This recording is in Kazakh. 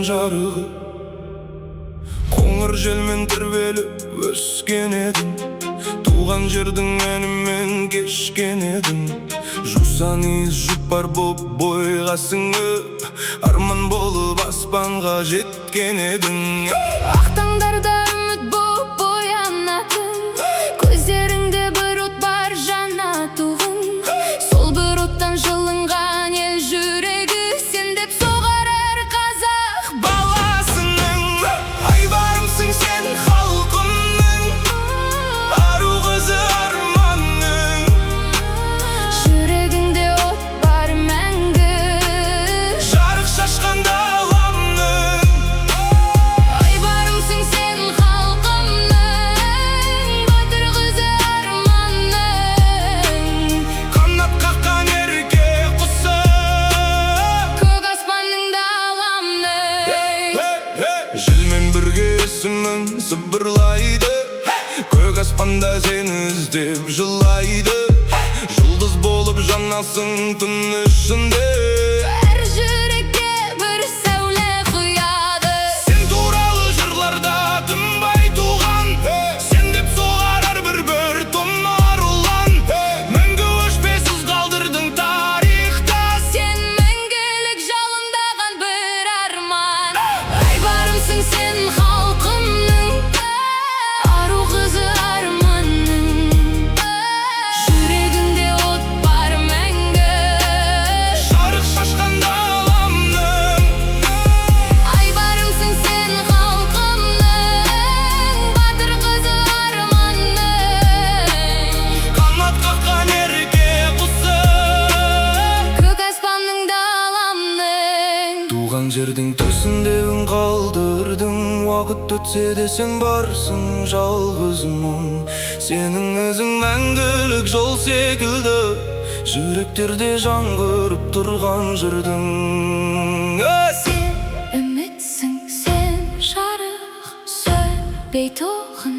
жарығы. Қоңыр желмен тербеліп өскен едім, туған жердің әнімен кешкен едім. Жусан иіс жұпар боп бойға сіңіп, арман болып аспанға жеткен едің. Ақ таңдарда үміт боп боянатын, көздеріңде бір от бар жанатуғын. Сол бір оттан жылынған ел жүрегі, сен деп соғар әр қазақ баласының. Айбарымсың сен халқымның, ару қызы арманның. Жүрегіңде от бар мәңгі, жарық шашқан даламның. айбарымсың сен халқымның, батыр қызы арманның. Қанат қаққан ерке құсы, Көк аспанның даламның. желмен бірге есімің сыбырлайды, көк аспанда сені іздеп жылайды. Жұлдыз болып жанасың түн ішінде, Әр жүрекке бір сәуле құяды. сен туралы жырларда тынбай туған. Сен деп соғар әрбір бір томар ұлан, мәңгі өшпес із қалдырдың тарихта. Сен мәңгілік жалындаған бір арман. Айбарымсың сен халқымның, ару қызы арманның. Жүрегіңде от бар мәңгі, Жарық шашқан даламның. айбарымсың сен халқымның, батыр қызы арманның. Қанат қаққан ерке құсы, Көк аспанның даламның. туған жердің төсінде үн қалдырдың. Уақыт өтсе де сен барсың жалғыз мұң. Сенің ізің мәңгілік жол секілді, жүректерде жаңғырып тұрған жырдың. Үмітсің сен жарық, сөнбей тоғын